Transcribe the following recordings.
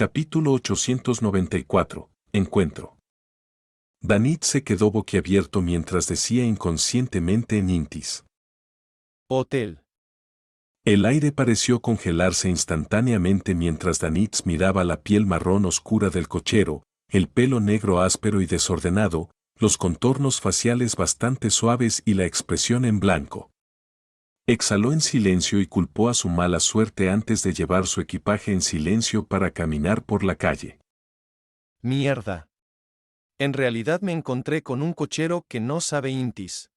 Capítulo 894. Encuentro. Danit se quedó boquiabierto mientras decía inconscientemente en Intis. Hotel. El aire pareció congelarse instantáneamente mientras Danitz miraba la piel marrón oscura del cochero, el pelo negro áspero y desordenado, los contornos faciales bastante suaves y la expresión en blanco. Exhaló en silencio y culpó a su mala suerte antes de llevar su equipaje en silencio para caminar por la calle. Mierda. En realidad me encontré con un cochero que no sabe Intis.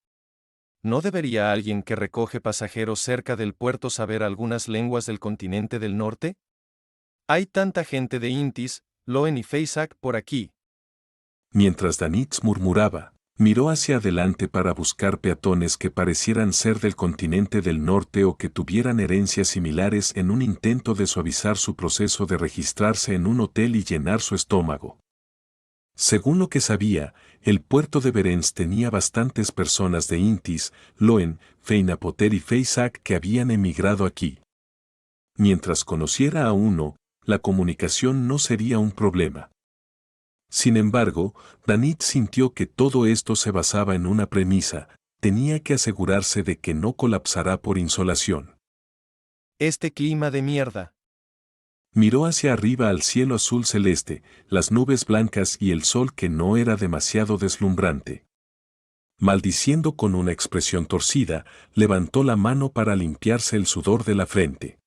¿No debería alguien que recoge pasajeros cerca del puerto saber algunas lenguas del continente del norte? Hay tanta gente de Intis, Loen y Feisak por aquí. Mientras Danitz murmuraba, miró hacia adelante para buscar peatones que parecieran ser del continente del norte o que tuvieran herencias similares en un intento de suavizar su proceso de registrarse en un hotel y llenar su estómago. Según lo que sabía, el puerto de Berens tenía bastantes personas de Intis, Loen, Feinapoter y Feisak que habían emigrado aquí. Mientras conociera a uno, la comunicación no sería un problema. Sin embargo, Danit sintió que todo esto se basaba en una premisa: tenía que asegurarse de que no colapsará por insolación. Este clima de mierda. Miró hacia arriba al cielo azul celeste, las nubes blancas y el sol que no era demasiado deslumbrante. Maldiciendo con una expresión torcida, levantó la mano para limpiarse el sudor de la frente.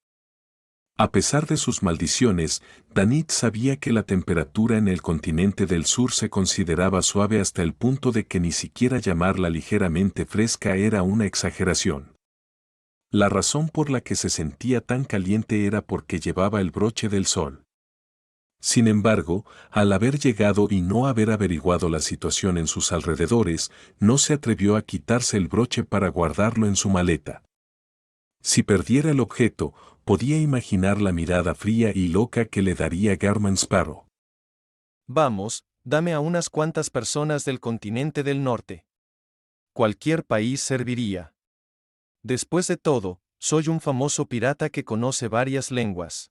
A pesar de sus maldiciones, Danit sabía que la temperatura en el continente del sur se consideraba suave hasta el punto de que ni siquiera llamarla ligeramente fresca era una exageración. La razón por la que se sentía tan caliente era porque llevaba el broche del sol. Sin embargo, al haber llegado y no haber averiguado la situación en sus alrededores, no se atrevió a quitarse el broche para guardarlo en su maleta. Si perdiera el objeto, podía imaginar la mirada fría y loca que le daría Garman Sparrow. Vamos, dame a unas cuantas personas del continente del norte. Cualquier país serviría. Después de todo, soy un famoso pirata que conoce varias lenguas.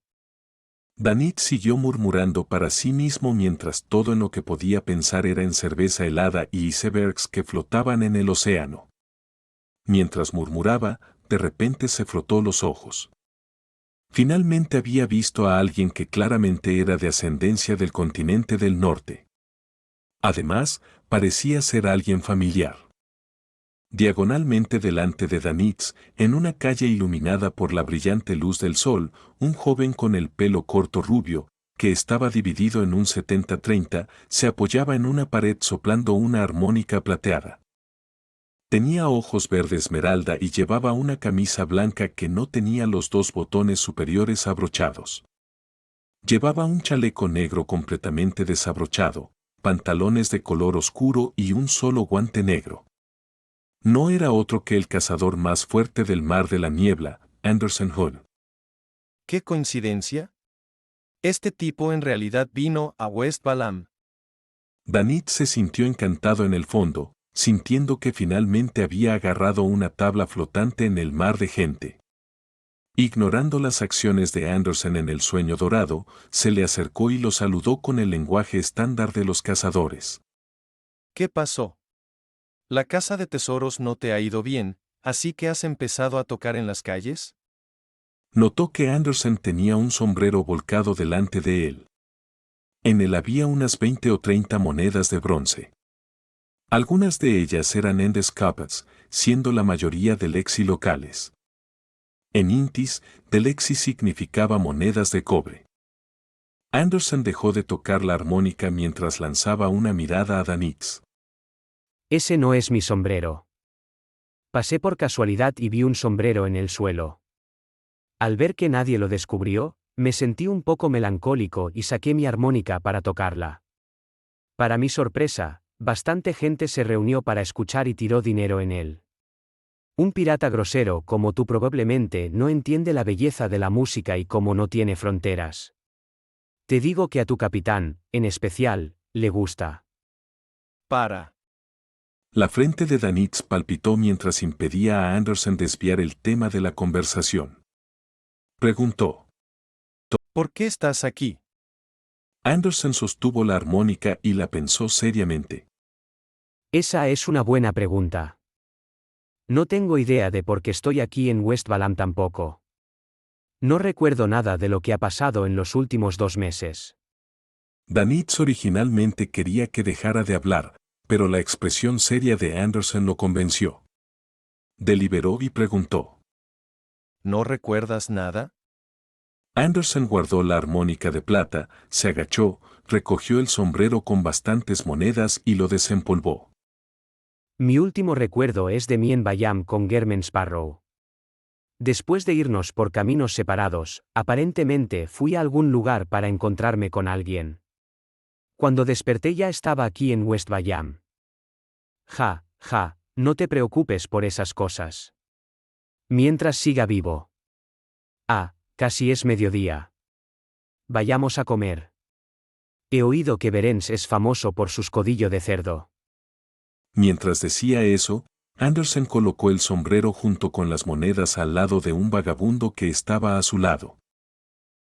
Danit siguió murmurando para sí mismo mientras todo en lo que podía pensar era en cerveza helada y icebergs que flotaban en el océano. Mientras murmuraba, de repente se frotó los ojos. Finalmente había visto a alguien que claramente era de ascendencia del continente del norte. Además, parecía ser alguien familiar. Diagonalmente delante de Danitz, en una calle iluminada por la brillante luz del sol, un joven con el pelo corto rubio, que estaba dividido en un 70-30, se apoyaba en una pared soplando una armónica plateada. Tenía ojos verde esmeralda y llevaba una camisa blanca que no tenía los dos botones superiores abrochados. Llevaba un chaleco negro completamente desabrochado, pantalones de color oscuro y un solo guante negro. No era otro que el cazador más fuerte del mar de la niebla, Anderson Hull. ¿Qué coincidencia? Este tipo en realidad vino a West Balam. Danit se sintió encantado en el fondo, sintiendo que finalmente había agarrado una tabla flotante en el mar de gente. Ignorando las acciones de Anderson en el sueño dorado, se le acercó y lo saludó con el lenguaje estándar de los cazadores. ¿Qué pasó? La casa de tesoros no te ha ido bien, así que has empezado a tocar en las calles. Notó que Anderson tenía un sombrero volcado delante de él. En él había unas 20 o 30 monedas de bronce. Algunas de ellas eran endescapas, siendo la mayoría de lexi locales. En Intis, delexi significaba monedas de cobre. Anderson dejó de tocar la armónica mientras lanzaba una mirada a Danitz. Ese no es mi sombrero. Pasé por casualidad y vi un sombrero en el suelo. Al ver que nadie lo descubrió, me sentí un poco melancólico y saqué mi armónica para tocarla. Para mi sorpresa, bastante gente se reunió para escuchar y tiró dinero en él. Un pirata grosero como tú probablemente no entiende la belleza de la música y cómo no tiene fronteras. Te digo que a tu capitán, en especial, le gusta. Para. La frente de Danitz palpitó mientras impedía a Anderson desviar el tema de la conversación. Preguntó. ¿Por qué estás aquí? Anderson sostuvo la armónica y la pensó seriamente. Esa es una buena pregunta. No tengo idea de por qué estoy aquí en West Balam tampoco. No recuerdo nada de lo que ha pasado en los últimos 2 meses. Danitz originalmente quería que dejara de hablar, pero la expresión seria de Anderson lo convenció. Deliberó y preguntó. ¿No recuerdas nada? Anderson guardó la armónica de plata, se agachó, recogió el sombrero con bastantes monedas y lo desempolvó. Mi último recuerdo es de mí en Bayam con Germain Sparrow. Después de irnos por caminos separados, aparentemente fui a algún lugar para encontrarme con alguien. Cuando desperté ya estaba aquí en West Bayam. Ja, no te preocupes por esas cosas. Mientras siga vivo. Casi es mediodía. Vayamos a comer. He oído que Berens es famoso por sus codillo de cerdo. Mientras decía eso, Anderson colocó el sombrero junto con las monedas al lado de un vagabundo que estaba a su lado.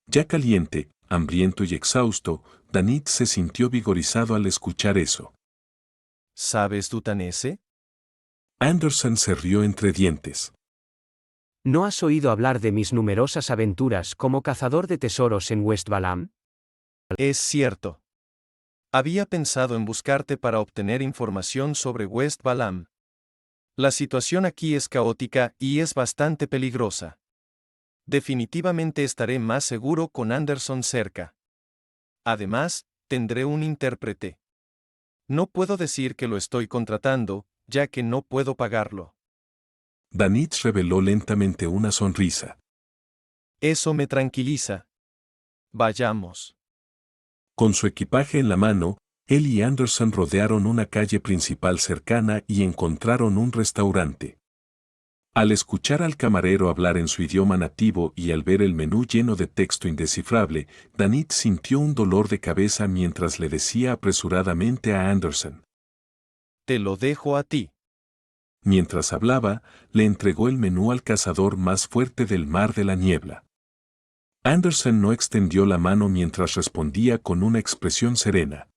Ya caliente, hambriento y exhausto, Danitz se sintió vigorizado al escuchar eso. ¿Sabes dutanese? Anderson se rió entre dientes. ¿No has oído hablar de mis numerosas aventuras como cazador de tesoros en West Balam? Es cierto. Había pensado en buscarte para obtener información sobre West Balam. La situación aquí es caótica y es bastante peligrosa. Definitivamente estaré más seguro con Anderson cerca. Además, tendré un intérprete. No puedo decir que lo estoy contratando, ya que no puedo pagarlo. Danitz reveló lentamente una sonrisa. Eso me tranquiliza. Vayamos. Con su equipaje en la mano, él y Anderson rodearon una calle principal cercana y encontraron un restaurante. Al escuchar al camarero hablar en su idioma nativo y al ver el menú lleno de texto indescifrable, Danitz sintió un dolor de cabeza mientras le decía apresuradamente a Anderson. Te lo dejo a ti. Mientras hablaba, le entregó el menú al cazador más fuerte del mar de la niebla. Anderson no extendió la mano mientras respondía con una expresión serena.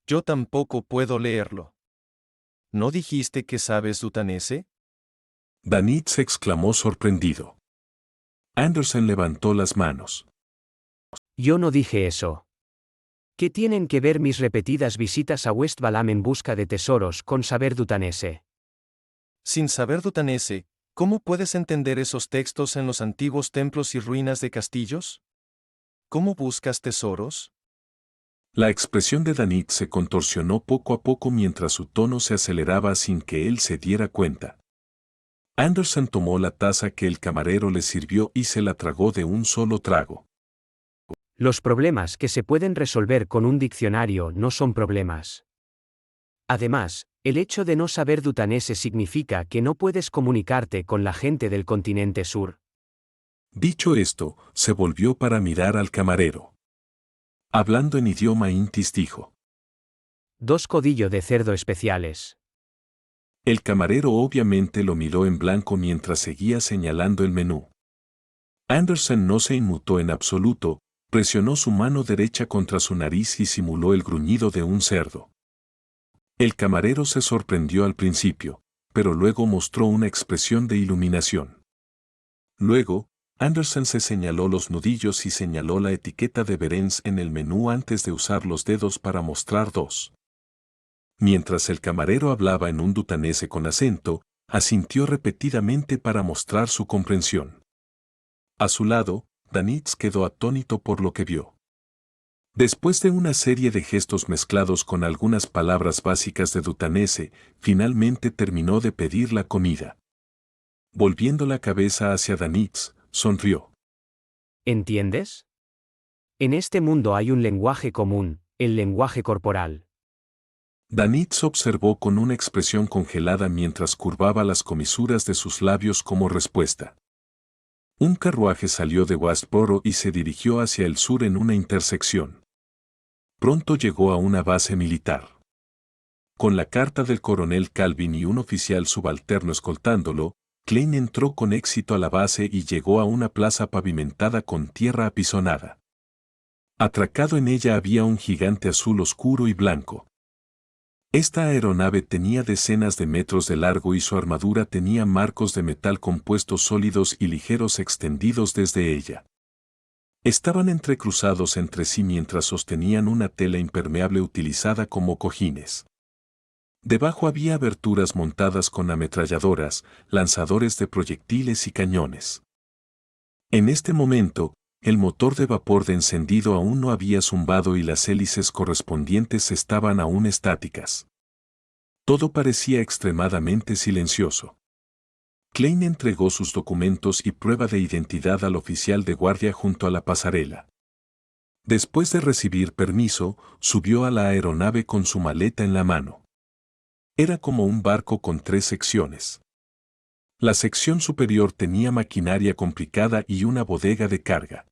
Yo tampoco puedo leerlo. ¿No dijiste que sabes dutanese? Danitz exclamó sorprendido. Anderson levantó las manos. Yo no dije eso. ¿Qué tienen que ver mis repetidas visitas a West Balam en busca de tesoros con saber dutanese? Sin saber dutanese, ¿cómo puedes entender esos textos en los antiguos templos y ruinas de castillos? ¿Cómo buscas tesoros? La expresión de Danitz se contorsionó poco a poco mientras su tono se aceleraba sin que él se diera cuenta. Anderson tomó la taza que el camarero le sirvió y se la tragó de un solo trago. Los problemas que se pueden resolver con un diccionario no son problemas. Además, el hecho de no saber dutanese significa que no puedes comunicarte con la gente del continente sur. Dicho esto, se volvió para mirar al camarero. Hablando en idioma intis dijo. 2 codillo de cerdo especiales. El camarero obviamente lo miró en blanco mientras seguía señalando el menú. Anderson no se inmutó en absoluto, presionó su mano derecha contra su nariz y simuló el gruñido de un cerdo. El camarero se sorprendió al principio, pero luego mostró una expresión de iluminación. Luego, Anderson se señaló los nudillos y señaló la etiqueta de Berens en el menú antes de usar los dedos para mostrar 2. Mientras el camarero hablaba en un dutanese con acento, asintió repetidamente para mostrar su comprensión. A su lado, Danitz quedó atónito por lo que vio. Después de una serie de gestos mezclados con algunas palabras básicas de dutanese, finalmente terminó de pedir la comida. Volviendo la cabeza hacia Danitz, sonrió. ¿Entiendes? En este mundo hay un lenguaje común, el lenguaje corporal. Danitz observó con una expresión congelada mientras curvaba las comisuras de sus labios como respuesta. Un carruaje salió de Westboro y se dirigió hacia el sur en una intersección. Pronto llegó a una base militar. Con la carta del coronel Calvin y un oficial subalterno escoltándolo, Klein entró con éxito a la base y llegó a una plaza pavimentada con tierra apisonada. Atracado en ella había un gigante azul oscuro y blanco. Esta aeronave tenía decenas de metros de largo y su armadura tenía marcos de metal compuestos sólidos y ligeros extendidos desde ella. Estaban entrecruzados entre sí mientras sostenían una tela impermeable utilizada como cojines. Debajo había aberturas montadas con ametralladoras, lanzadores de proyectiles y cañones. En este momento, el motor de vapor de encendido aún no había zumbado y las hélices correspondientes estaban aún estáticas. Todo parecía extremadamente silencioso. Klein entregó sus documentos y prueba de identidad al oficial de guardia junto a la pasarela. Después de recibir permiso, subió a la aeronave con su maleta en la mano. Era como un barco con 3 secciones. La sección superior tenía maquinaria complicada y una bodega de carga.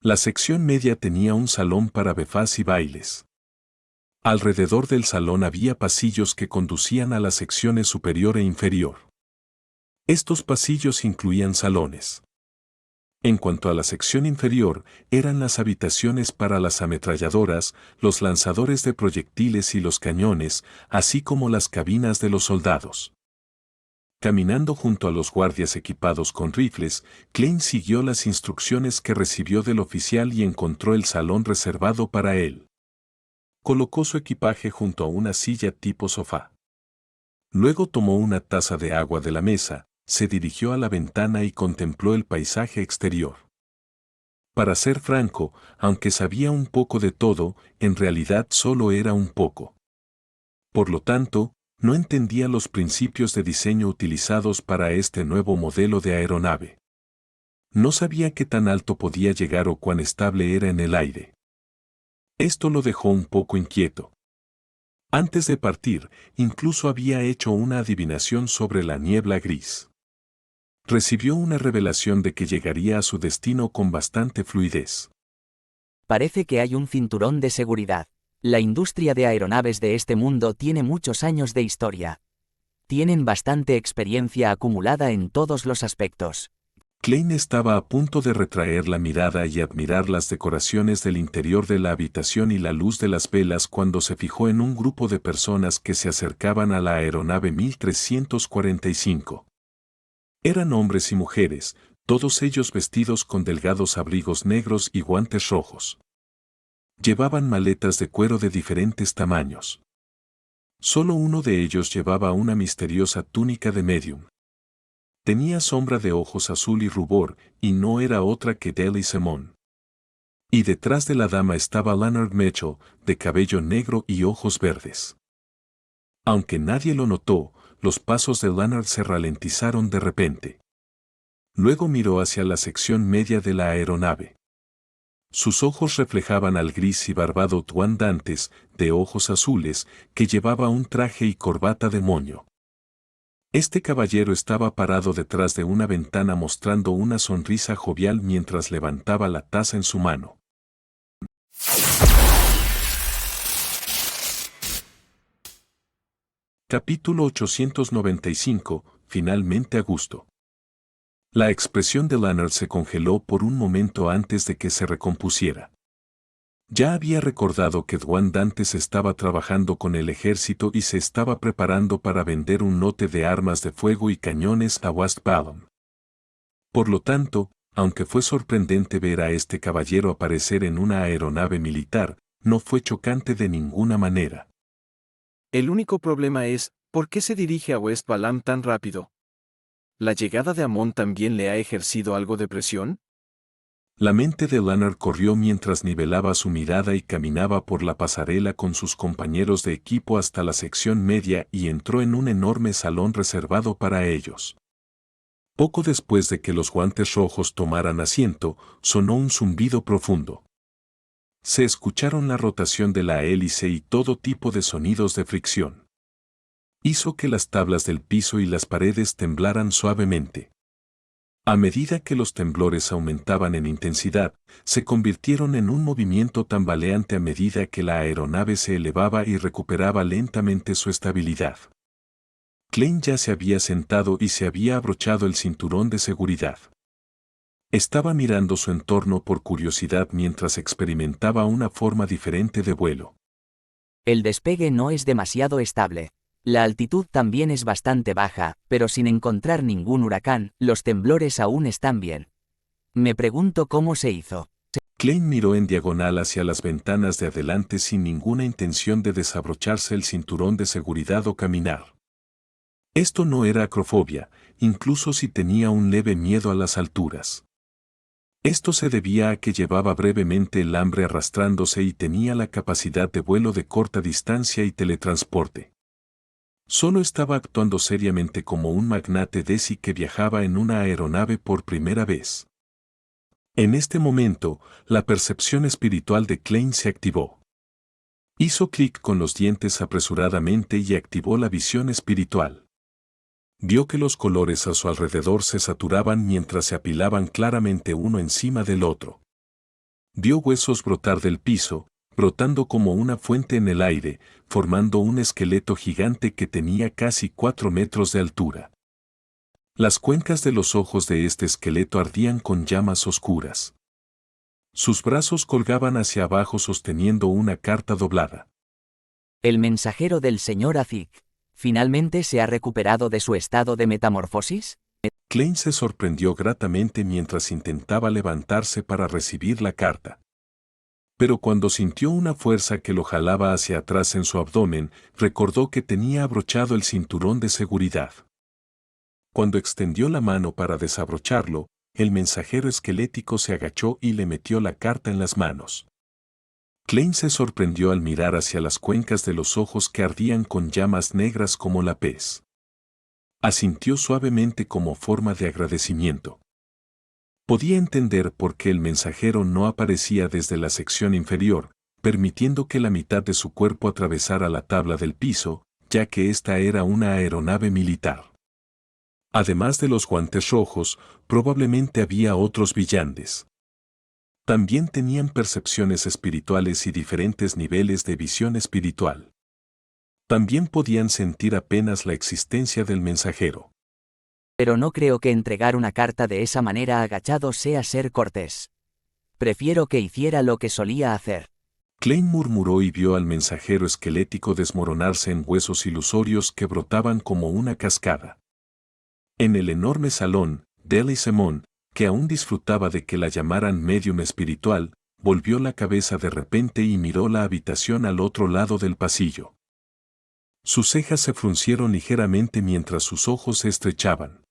La sección media tenía un salón para befas y bailes. Alrededor del salón había pasillos que conducían a las secciones superior e inferior. Estos pasillos incluían salones. En cuanto a la sección inferior, eran las habitaciones para las ametralladoras, los lanzadores de proyectiles y los cañones, así como las cabinas de los soldados. Caminando junto a los guardias equipados con rifles, Klein siguió las instrucciones que recibió del oficial y encontró el salón reservado para él. Colocó su equipaje junto a una silla tipo sofá. Luego tomó una taza de agua de la mesa, se dirigió a la ventana y contempló el paisaje exterior. Para ser franco, aunque sabía un poco de todo, en realidad solo era un poco. Por lo tanto, no entendía los principios de diseño utilizados para este nuevo modelo de aeronave. No sabía qué tan alto podía llegar o cuán estable era en el aire. Esto lo dejó un poco inquieto. Antes de partir, incluso había hecho una adivinación sobre la niebla gris. Recibió una revelación de que llegaría a su destino con bastante fluidez. Parece que hay un cinturón de seguridad. La industria de aeronaves de este mundo tiene muchos años de historia. Tienen bastante experiencia acumulada en todos los aspectos. Klein estaba a punto de retraer la mirada y admirar las decoraciones del interior de la habitación y la luz de las velas cuando se fijó en un grupo de personas que se acercaban a la aeronave 1345. Eran hombres y mujeres, todos ellos vestidos con delgados abrigos negros y guantes rojos. Llevaban maletas de cuero de diferentes tamaños. Solo uno de ellos llevaba una misteriosa túnica de medium. Tenía sombra de ojos azul y rubor, y no era otra que Deli Simon. Y detrás de la dama estaba Leonard Mitchell, de cabello negro y ojos verdes. Aunque nadie lo notó, los pasos de Leonard se ralentizaron de repente. Luego miró hacia la sección media de la aeronave. Sus ojos reflejaban al gris y barbado Tuan Dantes, de ojos azules, que llevaba un traje y corbata de moño. Este caballero estaba parado detrás de una ventana mostrando una sonrisa jovial mientras levantaba la taza en su mano. Capítulo 895, finalmente a gusto. La expresión de Leonard se congeló por un momento antes de que se recompusiera. Ya había recordado que Tuan Dantes estaba trabajando con el ejército y se estaba preparando para vender un lote de armas de fuego y cañones a West Ballon. Por lo tanto, aunque fue sorprendente ver a este caballero aparecer en una aeronave militar, no fue chocante de ninguna manera. El único problema es, ¿por qué se dirige a West Balam tan rápido? ¿La llegada de Amon también le ha ejercido algo de presión? La mente de Leonard corrió mientras nivelaba su mirada y caminaba por la pasarela con sus compañeros de equipo hasta la sección media y entró en un enorme salón reservado para ellos. Poco después de que los guantes rojos tomaran asiento, sonó un zumbido profundo. Se escucharon la rotación de la hélice y todo tipo de sonidos de fricción. Hizo que las tablas del piso y las paredes temblaran suavemente. A medida que los temblores aumentaban en intensidad, se convirtieron en un movimiento tambaleante a medida que la aeronave se elevaba y recuperaba lentamente su estabilidad. Klein ya se había sentado y se había abrochado el cinturón de seguridad. Estaba mirando su entorno por curiosidad mientras experimentaba una forma diferente de vuelo. El despegue no es demasiado estable. La altitud también es bastante baja, pero sin encontrar ningún huracán, los temblores aún están bien. Me pregunto cómo se hizo. Klein miró en diagonal hacia las ventanas de adelante sin ninguna intención de desabrocharse el cinturón de seguridad o caminar. Esto no era acrofobia, incluso si tenía un leve miedo a las alturas. Esto se debía a que llevaba brevemente el hambre arrastrándose y tenía la capacidad de vuelo de corta distancia y teletransporte. Solo estaba actuando seriamente como un magnate desi que viajaba en una aeronave por primera vez. En este momento, la percepción espiritual de Klein se activó. Hizo clic con los dientes apresuradamente y activó la visión espiritual. Vio que los colores a su alrededor se saturaban mientras se apilaban claramente uno encima del otro. Vio huesos brotar del piso, brotando como una fuente en el aire, formando un esqueleto gigante que tenía casi 4 metros de altura. Las cuencas de los ojos de este esqueleto ardían con llamas oscuras. Sus brazos colgaban hacia abajo sosteniendo una carta doblada. El mensajero del señor Azik. ¿Finalmente se ha recuperado de su estado de metamorfosis? Klein se sorprendió gratamente mientras intentaba levantarse para recibir la carta. Pero cuando sintió una fuerza que lo jalaba hacia atrás en su abdomen, recordó que tenía abrochado el cinturón de seguridad. Cuando extendió la mano para desabrocharlo, el mensajero esquelético se agachó y le metió la carta en las manos. Klein se sorprendió al mirar hacia las cuencas de los ojos que ardían con llamas negras como la pez. Asintió suavemente como forma de agradecimiento. Podía entender por qué el mensajero no aparecía desde la sección inferior, permitiendo que la mitad de su cuerpo atravesara la tabla del piso, ya que esta era una aeronave militar. Además de los guantes rojos, probablemente había otros villanes. También tenían percepciones espirituales y diferentes niveles de visión espiritual. También podían sentir apenas la existencia del mensajero. Pero no creo que entregar una carta de esa manera agachado sea ser cortés. Prefiero que hiciera lo que solía hacer. Klein murmuró y vio al mensajero esquelético desmoronarse en huesos ilusorios que brotaban como una cascada. En el enorme salón, Deli Simon, que aún disfrutaba de que la llamaran médium espiritual, volvió la cabeza de repente y miró la habitación al otro lado del pasillo. Sus cejas se fruncieron ligeramente mientras sus ojos se estrechaban.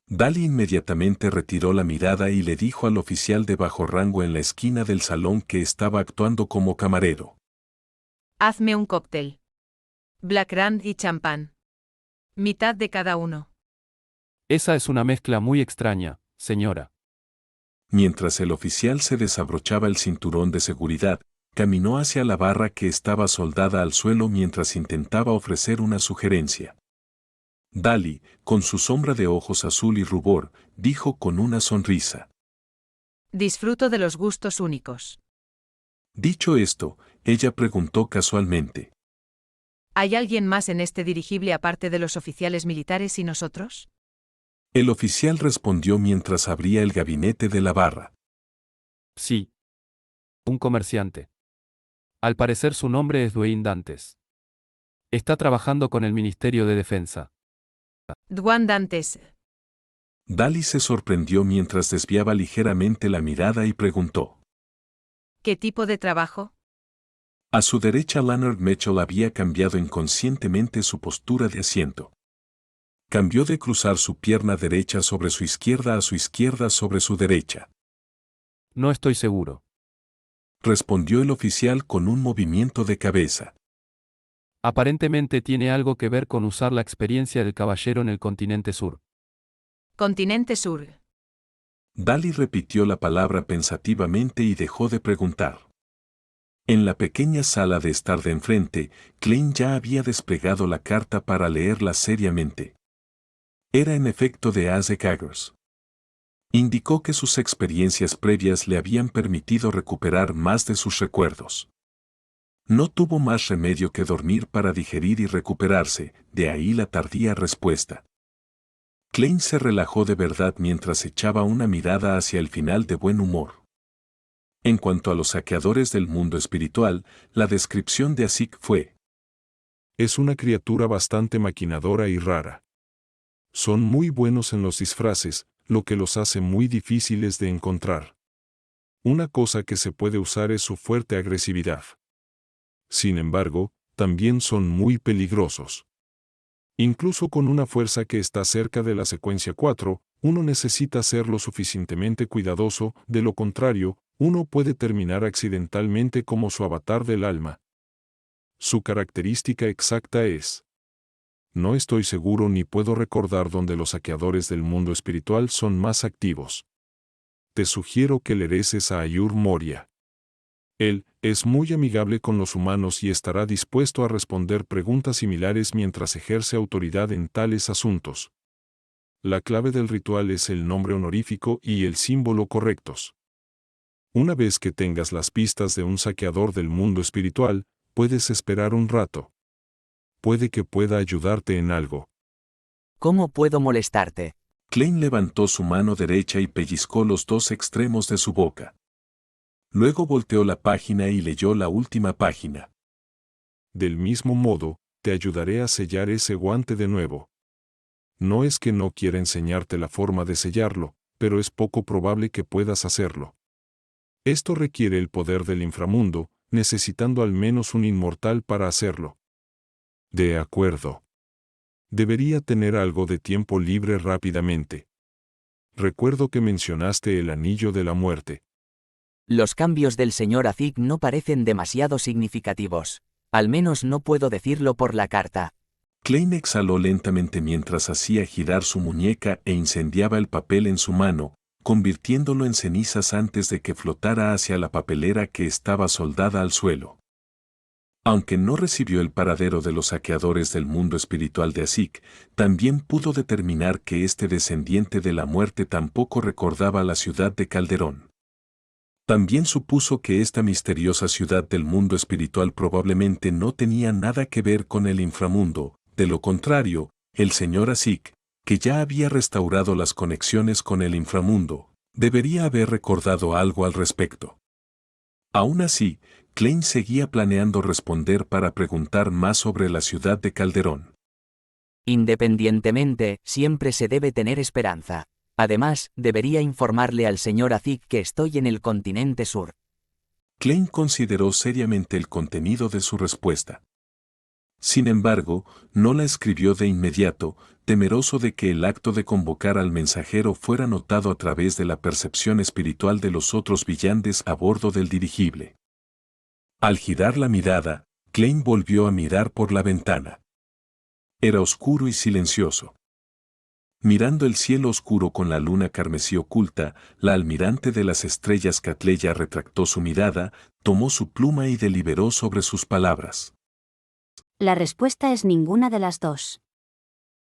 Dali inmediatamente retiró la mirada y le dijo al oficial de bajo rango en la esquina del salón que estaba actuando como camarero. Hazme un cóctel. Black Rand y champán. Mitad de cada uno. Esa es una mezcla muy extraña, señora. Mientras el oficial se desabrochaba el cinturón de seguridad, caminó hacia la barra que estaba soldada al suelo mientras intentaba ofrecer una sugerencia. Dali, con su sombra de ojos azul y rubor, dijo con una sonrisa. Disfruto de los gustos únicos. Dicho esto, ella preguntó casualmente. ¿Hay alguien más en este dirigible aparte de los oficiales militares y nosotros? El oficial respondió mientras abría el gabinete de la barra. Sí. Un comerciante. Al parecer su nombre es Dwayne Dantes. Está trabajando con el Ministerio de Defensa. Dwayne Dantes. Dali se sorprendió mientras desviaba ligeramente la mirada y preguntó. ¿Qué tipo de trabajo? A su derecha Leonard Mitchell había cambiado inconscientemente su postura de asiento. Cambió de cruzar su pierna derecha sobre su izquierda a su izquierda sobre su derecha. No estoy seguro. Respondió el oficial con un movimiento de cabeza. Aparentemente tiene algo que ver con usar la experiencia del caballero en el continente sur. Continente Sur. Dali repitió la palabra pensativamente y dejó de preguntar. En la pequeña sala de estar de enfrente, Klein ya había desplegado la carta para leerla seriamente. Era en efecto de Azek Agers. Indicó que sus experiencias previas le habían permitido recuperar más de sus recuerdos. No tuvo más remedio que dormir para digerir y recuperarse, de ahí la tardía respuesta. Klein se relajó de verdad mientras echaba una mirada hacia el final de buen humor. En cuanto a los saqueadores del mundo espiritual, la descripción de Asik fue: es una criatura bastante maquinadora y rara. Son muy buenos en los disfraces, lo que los hace muy difíciles de encontrar. Una cosa que se puede usar es su fuerte agresividad. Sin embargo, también son muy peligrosos. Incluso con una fuerza que está cerca de la secuencia 4, uno necesita ser lo suficientemente cuidadoso, de lo contrario, uno puede terminar accidentalmente como su avatar del alma. Su característica exacta es: no estoy seguro ni puedo recordar dónde los saqueadores del mundo espiritual son más activos. Te sugiero que le reces a Ayur Moria. Él es muy amigable con los humanos y estará dispuesto a responder preguntas similares mientras ejerce autoridad en tales asuntos. La clave del ritual es el nombre honorífico y el símbolo correctos. Una vez que tengas las pistas de un saqueador del mundo espiritual, puedes esperar un rato. Puede que pueda ayudarte en algo. ¿Cómo puedo molestarte? Klein levantó su mano derecha y pellizcó los dos extremos de su boca. Luego volteó la página y leyó la última página. Del mismo modo, te ayudaré a sellar ese guante de nuevo. No es que no quiera enseñarte la forma de sellarlo, pero es poco probable que puedas hacerlo. Esto requiere el poder del inframundo, necesitando al menos un inmortal para hacerlo. De acuerdo. Debería tener algo de tiempo libre rápidamente. Recuerdo que mencionaste el anillo de la muerte. Los cambios del señor Asik no parecen demasiado significativos. Al menos no puedo decirlo por la carta. Klein exhaló lentamente mientras hacía girar su muñeca e incendiaba el papel en su mano, convirtiéndolo en cenizas antes de que flotara hacia la papelera que estaba soldada al suelo. Aunque no recibió el paradero de los saqueadores del mundo espiritual de Asik, también pudo determinar que este descendiente de la muerte tampoco recordaba la ciudad de Calderón. También supuso que esta misteriosa ciudad del mundo espiritual probablemente no tenía nada que ver con el inframundo. De lo contrario, el señor Asik, que ya había restaurado las conexiones con el inframundo, debería haber recordado algo al respecto. Aún así, Klein seguía planeando responder para preguntar más sobre la ciudad de Calderón. Independientemente, siempre se debe tener esperanza. Además, debería informarle al señor Asik que estoy en el continente sur. Klein consideró seriamente el contenido de su respuesta. Sin embargo, no la escribió de inmediato, temeroso de que el acto de convocar al mensajero fuera notado a través de la percepción espiritual de los otros viandantes a bordo del dirigible. Al girar la mirada, Klein volvió a mirar por la ventana. Era oscuro y silencioso. Mirando el cielo oscuro con la luna carmesí oculta, la almirante de las estrellas Catleya retractó su mirada, tomó su pluma y deliberó sobre sus palabras. La respuesta es ninguna de las dos.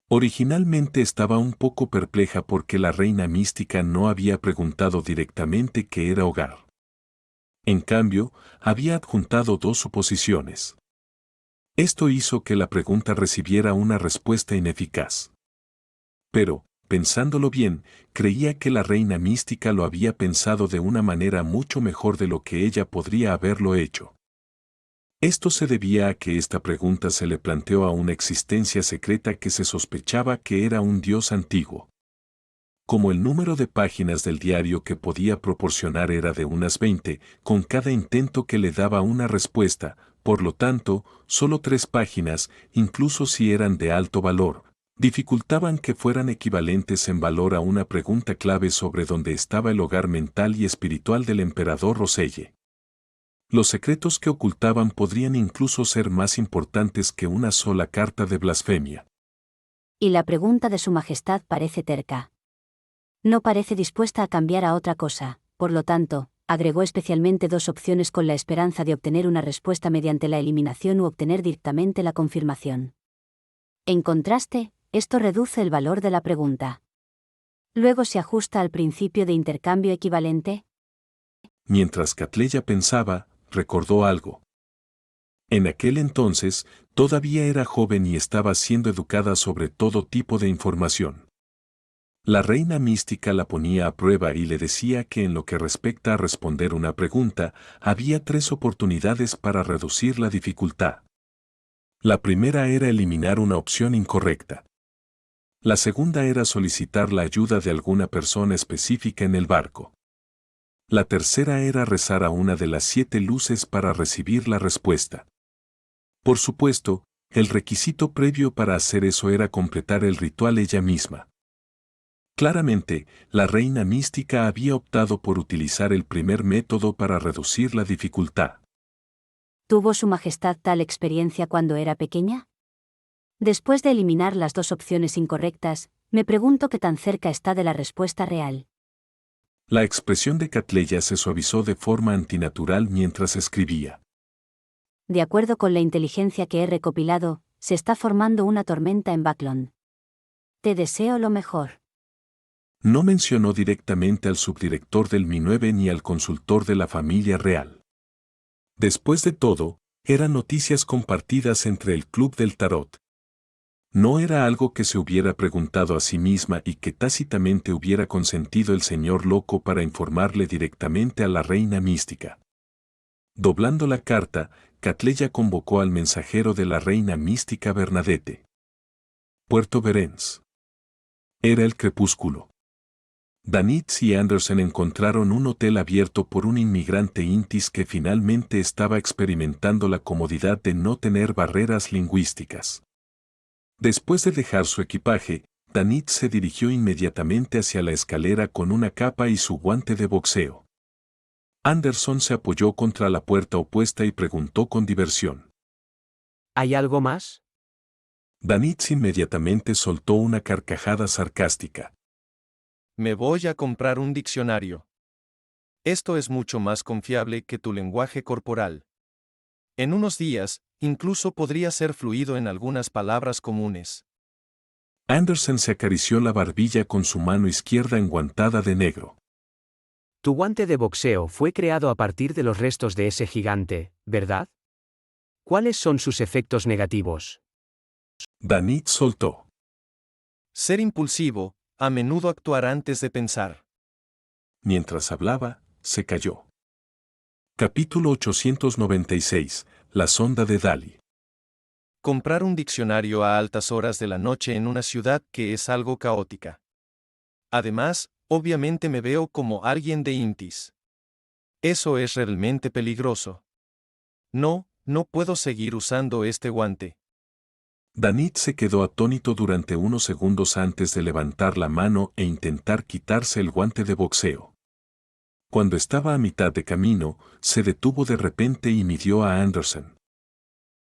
Originalmente estaba un poco perpleja porque la reina mística no había preguntado directamente qué era hogar. En cambio, había adjuntado dos suposiciones. Esto hizo que la pregunta recibiera una respuesta ineficaz. Pero, pensándolo bien, creía que la reina mística lo había pensado de una manera mucho mejor de lo que ella podría haberlo hecho. Esto se debía a que esta pregunta se le planteó a una existencia secreta que se sospechaba que era un dios antiguo. Como el número de páginas del diario que podía proporcionar era de unas 20, con cada intento que le daba una respuesta, por lo tanto, solo 3 páginas, incluso si eran de alto valor, dificultaban que fueran equivalentes en valor a una pregunta clave sobre dónde estaba el hogar mental y espiritual del emperador Roselle. Los secretos que ocultaban podrían incluso ser más importantes que una sola carta de blasfemia. Y la pregunta de su majestad parece terca. No parece dispuesta a cambiar a otra cosa, por lo tanto, agregó especialmente 2 opciones con la esperanza de obtener una respuesta mediante la eliminación u obtener directamente la confirmación. En contraste, esto reduce el valor de la pregunta. Luego se ajusta al principio de intercambio equivalente. Mientras Catleya pensaba, recordó algo. En aquel entonces, todavía era joven y estaba siendo educada sobre todo tipo de información. La reina mística la ponía a prueba y le decía que en lo que respecta a responder una pregunta, había 3 oportunidades para reducir la dificultad. La primera era eliminar una opción incorrecta. La segunda era solicitar la ayuda de alguna persona específica en el barco. La tercera era rezar a una de las 7 luces para recibir la respuesta. Por supuesto, el requisito previo para hacer eso era completar el ritual ella misma. Claramente, la reina mística había optado por utilizar el primer método para reducir la dificultad. ¿Tuvo Su Majestad tal experiencia cuando era pequeña? Después de eliminar las 2 opciones incorrectas, me pregunto qué tan cerca está de la respuesta real. La expresión de Catleya se suavizó de forma antinatural mientras escribía. De acuerdo con la inteligencia que he recopilado, se está formando una tormenta en Backlund. Te deseo lo mejor. No mencionó directamente al subdirector del Mi-9 ni al consultor de la familia real. Después de todo, eran noticias compartidas entre el Club del Tarot. No era algo que se hubiera preguntado a sí misma y que tácitamente hubiera consentido el señor loco para informarle directamente a la reina mística. Doblando la carta, Catleya convocó al mensajero de la reina mística Bernadette. Puerto Berens. Era el crepúsculo. Danitz y Anderson encontraron un hotel abierto por un inmigrante intis que finalmente estaba experimentando la comodidad de no tener barreras lingüísticas. Después de dejar su equipaje, Danitz se dirigió inmediatamente hacia la escalera con una capa y su guante de boxeo. Anderson se apoyó contra la puerta opuesta y preguntó con diversión. ¿Hay algo más? Danitz inmediatamente soltó una carcajada sarcástica. Me voy a comprar un diccionario. Esto es mucho más confiable que tu lenguaje corporal. En unos días, incluso podría ser fluido en algunas palabras comunes. Anderson se acarició la barbilla con su mano izquierda enguantada de negro. Tu guante de boxeo fue creado a partir de los restos de ese gigante, ¿verdad? ¿Cuáles son sus efectos negativos? Danitz soltó. Ser impulsivo, a menudo actuar antes de pensar. Mientras hablaba, se calló. Capítulo 896. La sonda de Dali. Comprar un diccionario a altas horas de la noche en una ciudad que es algo caótica. Además, obviamente me veo como alguien de Intis. Eso es realmente peligroso. No puedo seguir usando este guante. Danitz se quedó atónito durante unos segundos antes de levantar la mano e intentar quitarse el guante de boxeo. Cuando estaba a mitad de camino, se detuvo de repente y midió a Anderson.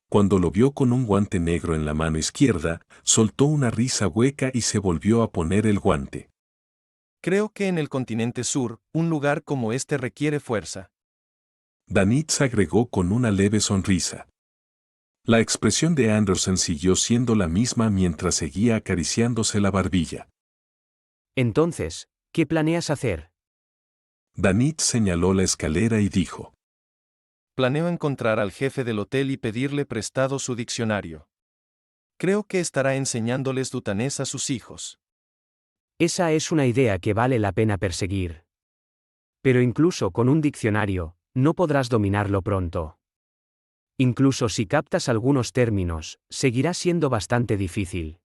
Cuando lo vio con un guante negro en la mano izquierda, soltó una risa hueca y se volvió a poner el guante. Creo que en el continente sur, un lugar como este requiere fuerza. Danitz agregó con una leve sonrisa. La expresión de Anderson siguió siendo la misma mientras seguía acariciándose la barbilla. Entonces, ¿qué planeas hacer? Danitz señaló la escalera y dijo. Planeo encontrar al jefe del hotel y pedirle prestado su diccionario. Creo que estará enseñándoles dutanés a sus hijos. Esa es una idea que vale la pena perseguir. Pero incluso con un diccionario, no podrás dominarlo pronto. Incluso si captas algunos términos, seguirá siendo bastante difícil.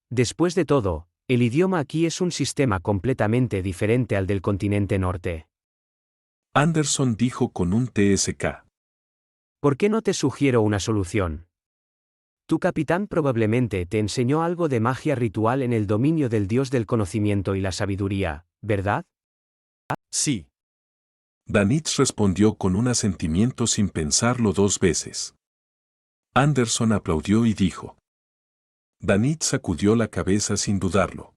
Después de todo, el idioma aquí es un sistema completamente diferente al del continente norte. Anderson dijo con un TSK. ¿Por qué no te sugiero una solución? Tu capitán probablemente te enseñó algo de magia ritual en el dominio del dios del conocimiento y la sabiduría, ¿verdad? Sí. Danitz respondió con un asentimiento sin pensarlo 2 veces. Anderson aplaudió y dijo. Danitz sacudió la cabeza sin dudarlo.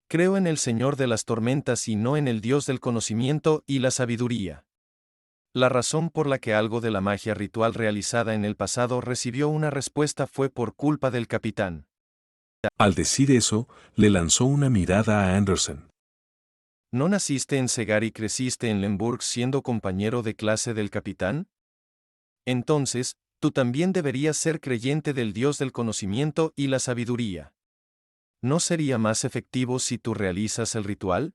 Creo en el Señor de las tormentas y no en el Dios del conocimiento y la sabiduría. La razón por la que algo de la magia ritual realizada en el pasado recibió una respuesta fue por culpa del capitán. Al decir eso, le lanzó una mirada a Anderson. ¿No naciste en Segar y creciste en Lemberg siendo compañero de clase del capitán? Entonces, tú también deberías ser creyente del Dios del conocimiento y la sabiduría. ¿No sería más efectivo si tú realizas el ritual?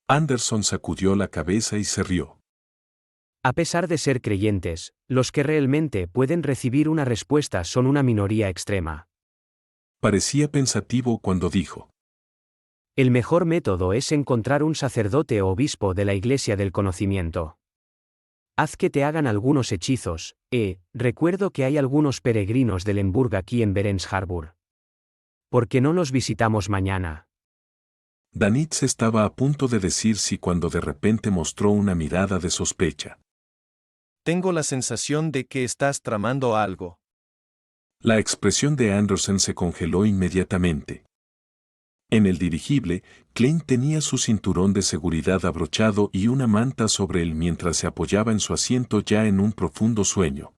Anderson sacudió la cabeza y se rió. A pesar de ser creyentes, los que realmente pueden recibir una respuesta son una minoría extrema. Parecía pensativo cuando dijo: El mejor método es encontrar un sacerdote o obispo de la Iglesia del Conocimiento. Haz que te hagan algunos hechizos. Recuerdo que hay algunos peregrinos de Lemberg aquí en Berens Harbor. ¿Por qué no los visitamos mañana? Danitz estaba a punto de decir sí cuando de repente mostró una mirada de sospecha. Tengo la sensación de que estás tramando algo. La expresión de Anderson se congeló inmediatamente. En el dirigible, Klein tenía su cinturón de seguridad abrochado y una manta sobre él mientras se apoyaba en su asiento ya en un profundo sueño.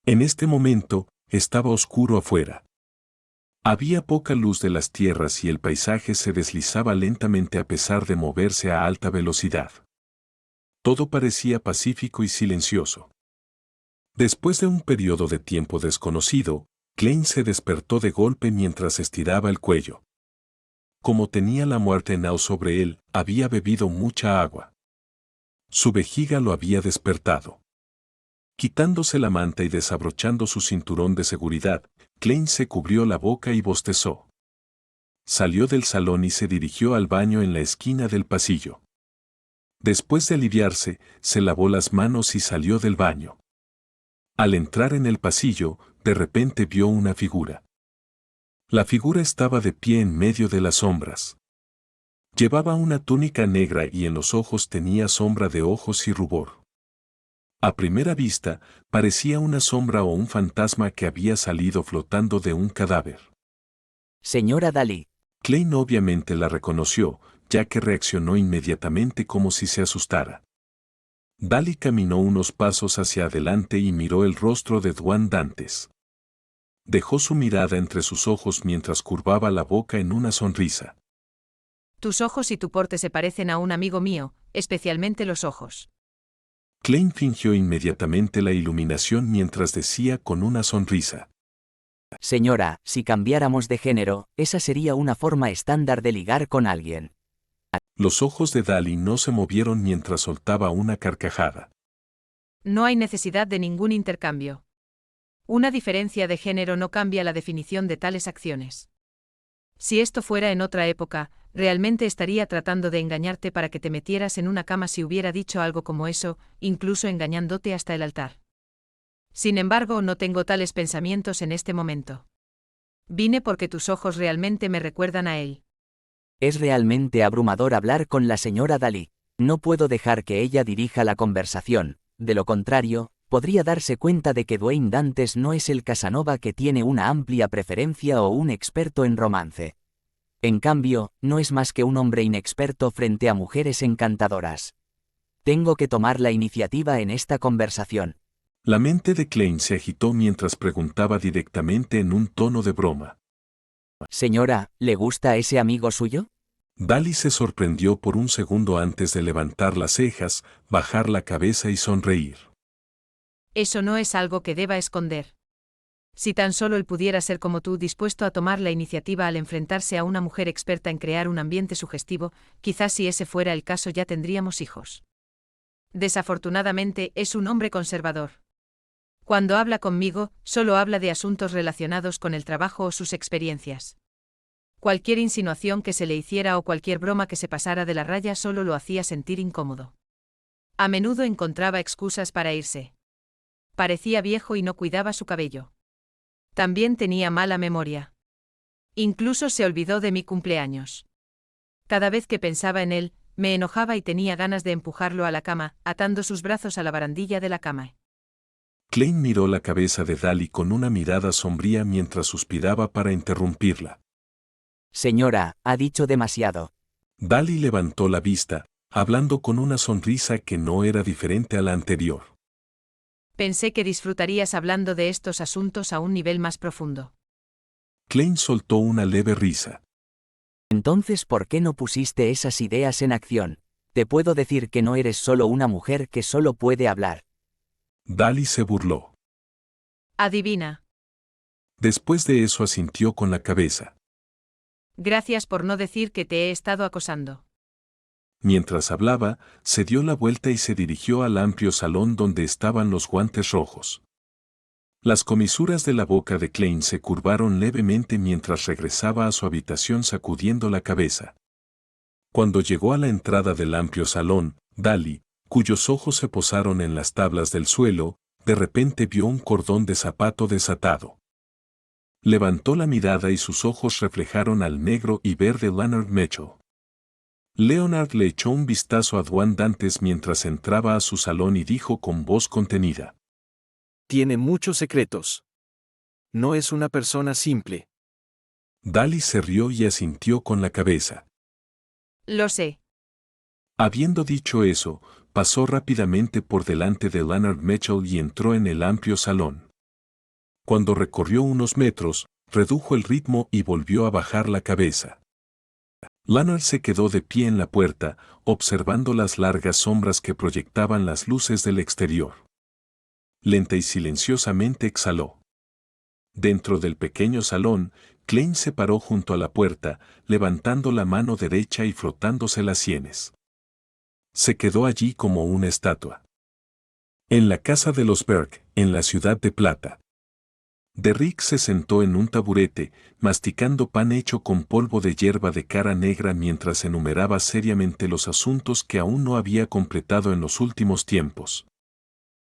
En este momento, estaba oscuro afuera. Había poca luz de las tierras y el paisaje se deslizaba lentamente a pesar de moverse a alta velocidad. Todo parecía pacífico y silencioso. Después de un periodo de tiempo desconocido, Klein se despertó de golpe mientras estiraba el cuello. Como tenía la muerte Nao sobre él, había bebido mucha agua. Su vejiga lo había despertado. Quitándose la manta y desabrochando su cinturón de seguridad, Klein se cubrió la boca y bostezó. Salió del salón y se dirigió al baño en la esquina del pasillo. Después de aliviarse, se lavó las manos y salió del baño. Al entrar en el pasillo, de repente vio una figura. La figura estaba de pie en medio de las sombras. Llevaba una túnica negra y en los ojos tenía sombra de ojos y rubor. A primera vista, parecía una sombra o un fantasma que había salido flotando de un cadáver. Señora Dalí. Klein obviamente la reconoció, ya que reaccionó inmediatamente como si se asustara. Dalí caminó unos pasos hacia adelante y miró el rostro de Dwan Dantes. Dejó su mirada entre sus ojos mientras curvaba la boca en una sonrisa. Tus ojos y tu porte se parecen a un amigo mío, especialmente los ojos. Klein fingió inmediatamente la iluminación mientras decía con una sonrisa: Señora, si cambiáramos de género, esa sería una forma estándar de ligar con alguien. Los ojos de Dalí no se movieron mientras soltaba una carcajada. No hay necesidad de ningún intercambio. Una diferencia de género no cambia la definición de tales acciones. Si esto fuera en otra época, realmente estaría tratando de engañarte para que te metieras en una cama si hubiera dicho algo como eso, incluso engañándote hasta el altar. Sin embargo, no tengo tales pensamientos en este momento. Vine porque tus ojos realmente me recuerdan a él. Es realmente abrumador hablar con la señora Dalí. No puedo dejar que ella dirija la conversación, de lo contrario, podría darse cuenta de que Dwayne Dantes no es el Casanova que tiene una amplia preferencia o un experto en romance. En cambio, no es más que un hombre inexperto frente a mujeres encantadoras. Tengo que tomar la iniciativa en esta conversación. La mente de Klein se agitó mientras preguntaba directamente en un tono de broma: Señora, ¿le gusta ese amigo suyo? Dalí se sorprendió por un segundo antes de levantar las cejas, bajar la cabeza y sonreír. Eso no es algo que deba esconder. Si tan solo él pudiera ser como tú, dispuesto a tomar la iniciativa al enfrentarse a una mujer experta en crear un ambiente sugestivo, quizás si ese fuera el caso ya tendríamos hijos. Desafortunadamente, es un hombre conservador. Cuando habla conmigo, solo habla de asuntos relacionados con el trabajo o sus experiencias. Cualquier insinuación que se le hiciera o cualquier broma que se pasara de la raya solo lo hacía sentir incómodo. A menudo encontraba excusas para irse. Parecía viejo y no cuidaba su cabello. También tenía mala memoria. Incluso se olvidó de mi cumpleaños. Cada vez que pensaba en él, me enojaba y tenía ganas de empujarlo a la cama, atando sus brazos a la barandilla de la cama. Klein miró la cabeza de Dalí con una mirada sombría mientras suspiraba para interrumpirla. Señora, ha dicho demasiado. Dalí levantó la vista, hablando con una sonrisa que no era diferente a la anterior. Pensé que disfrutarías hablando de estos asuntos a un nivel más profundo. Klein soltó una leve risa. Entonces, ¿por qué no pusiste esas ideas en acción? Te puedo decir que no eres solo una mujer que solo puede hablar. Dalí se burló. Adivina. Después de eso asintió con la cabeza. Gracias por no decir que te he estado acosando. Mientras hablaba, se dio la vuelta y se dirigió al amplio salón donde estaban los guantes rojos. Las comisuras de la boca de Klein se curvaron levemente mientras regresaba a su habitación sacudiendo la cabeza. Cuando llegó a la entrada del amplio salón, Dali, cuyos ojos se posaron en las tablas del suelo, de repente vio un cordón de zapato desatado. Levantó la mirada y sus ojos reflejaron al negro y verde Leonard Mitchell. Leonard le echó un vistazo a Dwan Dantes mientras entraba a su salón y dijo con voz contenida: Tiene muchos secretos. No es una persona simple. Dali se rió y asintió con la cabeza. Lo sé. Habiendo dicho eso, pasó rápidamente por delante de Leonard Mitchell y entró en el amplio salón. Cuando recorrió unos metros, redujo el ritmo y volvió a bajar la cabeza. Leonard se quedó de pie en la puerta, observando las largas sombras que proyectaban las luces del exterior. Lenta y silenciosamente exhaló. Dentro del pequeño salón, Klein se paró junto a la puerta, levantando la mano derecha y frotándose las sienes. Se quedó allí como una estatua. En la casa de los Berg, en la ciudad de Plata. Derrick se sentó en un taburete, masticando pan hecho con polvo de hierba de cara negra mientras enumeraba seriamente los asuntos que aún no había completado en los últimos tiempos.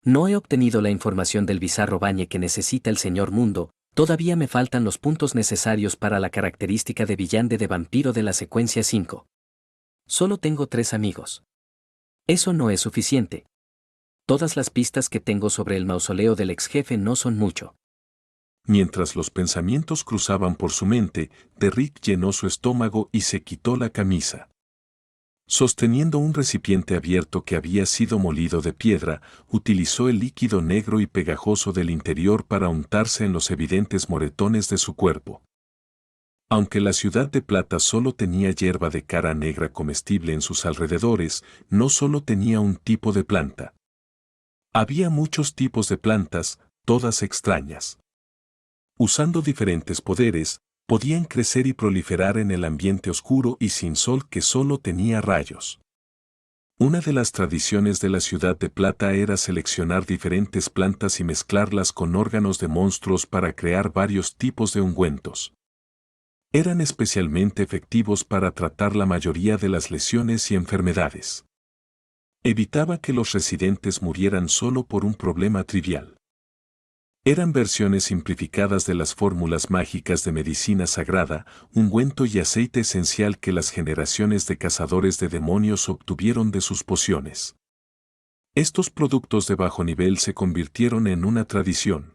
No he obtenido la información del bizarro bañe que necesita el señor Mundo, todavía me faltan los puntos necesarios para la característica de villante de vampiro de la secuencia 5. Solo tengo 3 amigos. Eso no es suficiente. Todas las pistas que tengo sobre el mausoleo del ex jefe no son mucho. Mientras los pensamientos cruzaban por su mente, Derrick llenó su estómago y se quitó la camisa. Sosteniendo un recipiente abierto que había sido molido de piedra, utilizó el líquido negro y pegajoso del interior para untarse en los evidentes moretones de su cuerpo. Aunque la ciudad de Plata solo tenía hierba de cara negra comestible en sus alrededores, no solo tenía un tipo de planta. Había muchos tipos de plantas, todas extrañas. Usando diferentes poderes, podían crecer y proliferar en el ambiente oscuro y sin sol que solo tenía rayos. Una de las tradiciones de la ciudad de Plata era seleccionar diferentes plantas y mezclarlas con órganos de monstruos para crear varios tipos de ungüentos. Eran especialmente efectivos para tratar la mayoría de las lesiones y enfermedades. Evitaba que los residentes murieran solo por un problema trivial. Eran versiones simplificadas de las fórmulas mágicas de medicina sagrada, ungüento y aceite esencial que las generaciones de cazadores de demonios obtuvieron de sus pociones. Estos productos de bajo nivel se convirtieron en una tradición.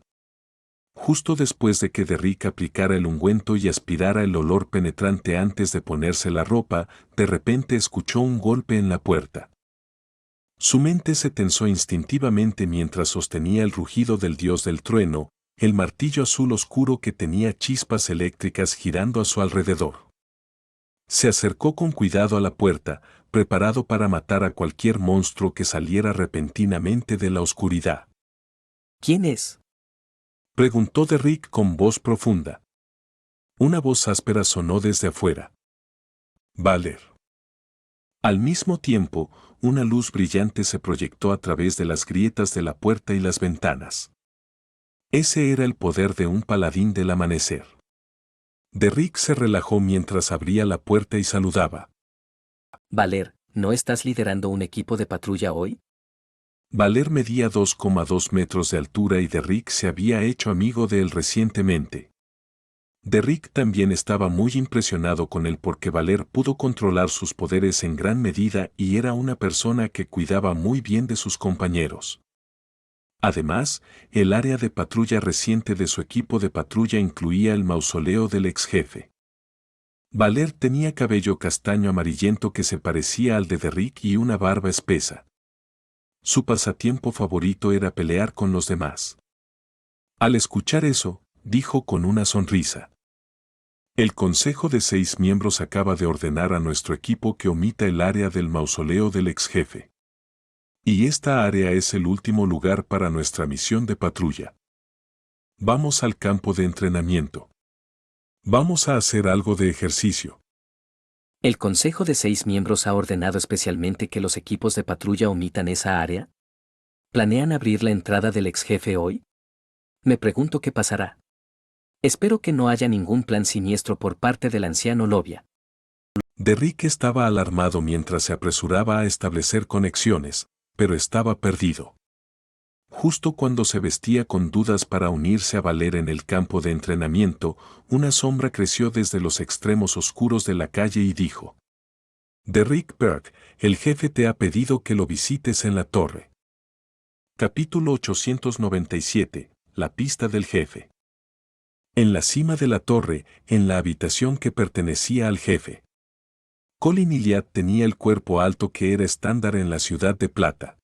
Justo después de que Derrick aplicara el ungüento y aspirara el olor penetrante antes de ponerse la ropa, de repente escuchó un golpe en la puerta. Su mente se tensó instintivamente mientras sostenía el rugido del dios del trueno, el martillo azul oscuro que tenía chispas eléctricas girando a su alrededor. Se acercó con cuidado a la puerta, preparado para matar a cualquier monstruo que saliera repentinamente de la oscuridad. ¿Quién es? Preguntó Derrick con voz profunda. Una voz áspera sonó desde afuera. Valer. Al mismo tiempo, una luz brillante se proyectó a través de las grietas de la puerta y las ventanas. Ese era el poder de un paladín del amanecer. Derrick se relajó mientras abría la puerta y saludaba. Valer, ¿no estás liderando un equipo de patrulla hoy? Valer medía 2,2 metros de altura y Derrick se había hecho amigo de él recientemente. Derrick también estaba muy impresionado con él porque Valer pudo controlar sus poderes en gran medida y era una persona que cuidaba muy bien de sus compañeros. Además, el área de patrulla reciente de su equipo de patrulla incluía el mausoleo del ex jefe. Valer tenía cabello castaño amarillento que se parecía al de Derrick y una barba espesa. Su pasatiempo favorito era pelear con los demás. Al escuchar eso, dijo con una sonrisa. El Consejo de 6 miembros acaba de ordenar a nuestro equipo que omita el área del mausoleo del ex jefe. Y esta área es el último lugar para nuestra misión de patrulla. Vamos al campo de entrenamiento. Vamos a hacer algo de ejercicio. ¿El Consejo de 6 miembros ha ordenado especialmente que los equipos de patrulla omitan esa área? ¿Planean abrir la entrada del ex jefe hoy? Me pregunto qué pasará. Espero que no haya ningún plan siniestro por parte del anciano Lobia. Derrick estaba alarmado mientras se apresuraba a establecer conexiones, pero estaba perdido. Justo cuando se vestía con dudas para unirse a Valer en el campo de entrenamiento, una sombra creció desde los extremos oscuros de la calle y dijo: Derrick Burke, el jefe te ha pedido que lo visites en la torre. Capítulo 897, la pista del jefe. En la cima de la torre, en la habitación que pertenecía al jefe. Colin Iliad tenía el cuerpo alto que era estándar en la ciudad de Plata.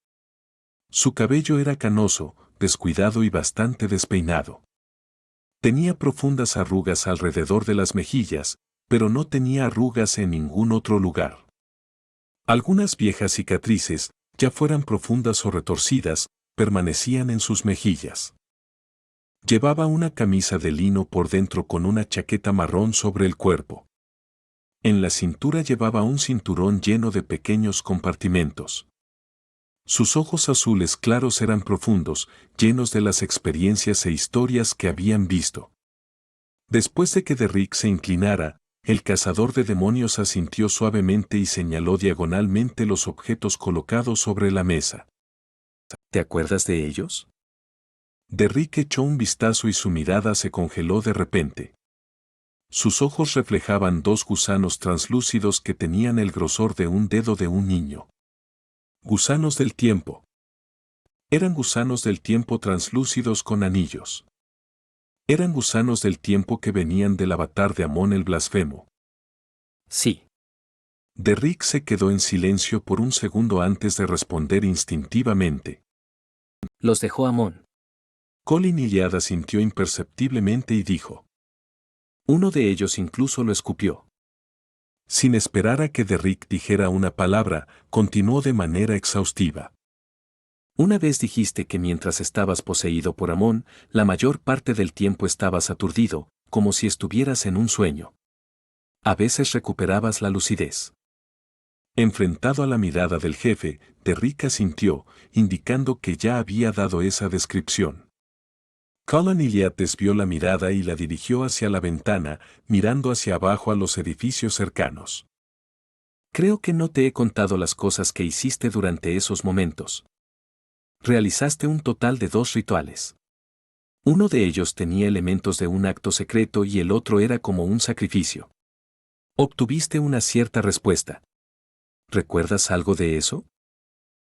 Su cabello era canoso, descuidado y bastante despeinado. Tenía profundas arrugas alrededor de las mejillas, pero no tenía arrugas en ningún otro lugar. Algunas viejas cicatrices, ya fueran profundas o retorcidas, permanecían en sus mejillas. Llevaba una camisa de lino por dentro con una chaqueta marrón sobre el cuerpo. En la cintura llevaba un cinturón lleno de pequeños compartimentos. Sus ojos azules claros eran profundos, llenos de las experiencias e historias que habían visto. Después de que Derrick se inclinara, el cazador de demonios asintió suavemente y señaló diagonalmente los objetos colocados sobre la mesa. ¿Te acuerdas de ellos? Derrick echó un vistazo y su mirada se congeló de repente. Sus ojos reflejaban dos gusanos translúcidos que tenían el grosor de un dedo de un niño. Gusanos del tiempo. Eran gusanos del tiempo translúcidos con anillos. Eran gusanos del tiempo que venían del avatar de Amón el blasfemo. Sí. Derrick se quedó en silencio por un segundo antes de responder instintivamente. Los dejó Amón. Colin Iliad asintió imperceptiblemente y dijo: Uno de ellos incluso lo escupió. Sin esperar a que Derrick dijera una palabra, continuó de manera exhaustiva. Una vez dijiste que mientras estabas poseído por Amón, la mayor parte del tiempo estabas aturdido, como si estuvieras en un sueño. A veces recuperabas la lucidez. Enfrentado a la mirada del jefe, Derrick asintió, indicando que ya había dado esa descripción. Colin Iliad desvió la mirada y la dirigió hacia la ventana, mirando hacia abajo a los edificios cercanos. Creo que no te he contado las cosas que hiciste durante esos momentos. Realizaste un total de 2 rituales. Uno de ellos tenía elementos de un acto secreto y el otro era como un sacrificio. Obtuviste una cierta respuesta. ¿Recuerdas algo de eso?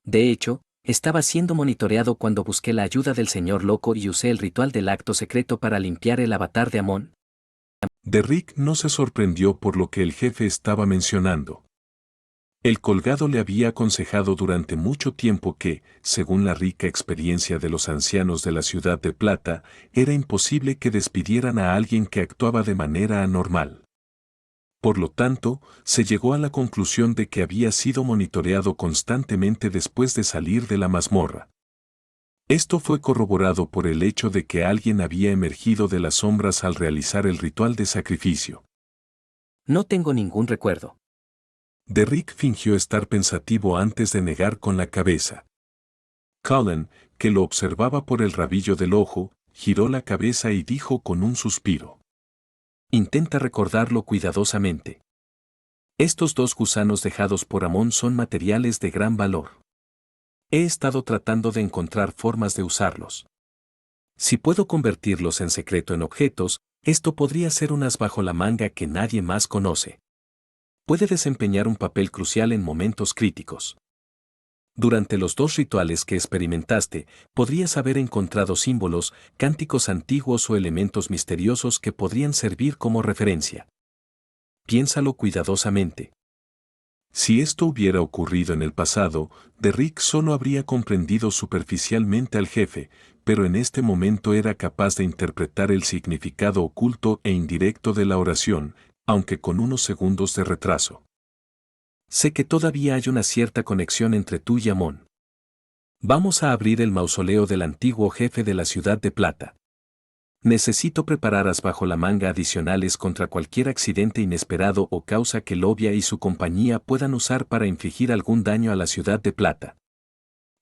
De hecho, estaba siendo monitoreado cuando busqué la ayuda del señor loco y usé el ritual del acto secreto para limpiar el avatar de Amón. Derrick no se sorprendió por lo que el jefe estaba mencionando. El colgado le había aconsejado durante mucho tiempo que, según la rica experiencia de los ancianos de la ciudad de Plata, era imposible que despidieran a alguien que actuaba de manera anormal. Por lo tanto, se llegó a la conclusión de que había sido monitoreado constantemente después de salir de la mazmorra. Esto fue corroborado por el hecho de que alguien había emergido de las sombras al realizar el ritual de sacrificio. No tengo ningún recuerdo. Derrick fingió estar pensativo antes de negar con la cabeza. Colin, que lo observaba por el rabillo del ojo, giró la cabeza y dijo con un suspiro: Intenta recordarlo cuidadosamente. Estos 2 gusanos dejados por Amón son materiales de gran valor. He estado tratando de encontrar formas de usarlos. Si puedo convertirlos en secreto en objetos, esto podría ser un as bajo la manga que nadie más conoce. Puede desempeñar un papel crucial en momentos críticos. Durante los 2 rituales que experimentaste, podrías haber encontrado símbolos, cánticos antiguos o elementos misteriosos que podrían servir como referencia. Piénsalo cuidadosamente. Si esto hubiera ocurrido en el pasado, Derrick solo habría comprendido superficialmente al jefe, pero en este momento era capaz de interpretar el significado oculto e indirecto de la oración, aunque con unos segundos de retraso. Sé que todavía hay una cierta conexión entre tú y Amón. Vamos a abrir el mausoleo del antiguo jefe de la ciudad de Plata. Necesito preparar as bajo la manga adicionales contra cualquier accidente inesperado o causa que Lobia y su compañía puedan usar para infligir algún daño a la ciudad de Plata.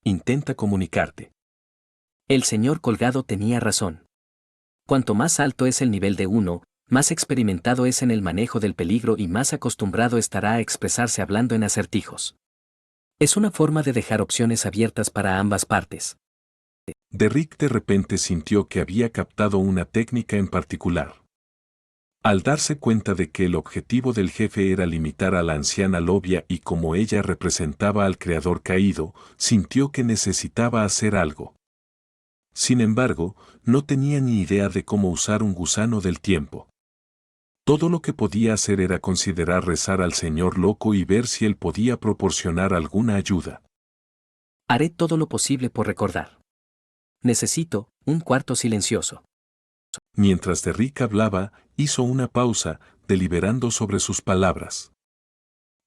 Intenta comunicarte. El señor Colgado tenía razón. Cuanto más alto es el nivel de uno, más experimentado es en el manejo del peligro y más acostumbrado estará a expresarse hablando en acertijos. Es una forma de dejar opciones abiertas para ambas partes. Derrick de repente sintió que había captado una técnica en particular. Al darse cuenta de que el objetivo del jefe era limitar a la anciana Lobia y como ella representaba al creador caído, sintió que necesitaba hacer algo. Sin embargo, no tenía ni idea de cómo usar un gusano del tiempo. Todo lo que podía hacer era considerar rezar al señor loco y ver si él podía proporcionar alguna ayuda. Haré todo lo posible por recordar. Necesito un cuarto silencioso. Mientras Derrick hablaba, hizo una pausa, deliberando sobre sus palabras.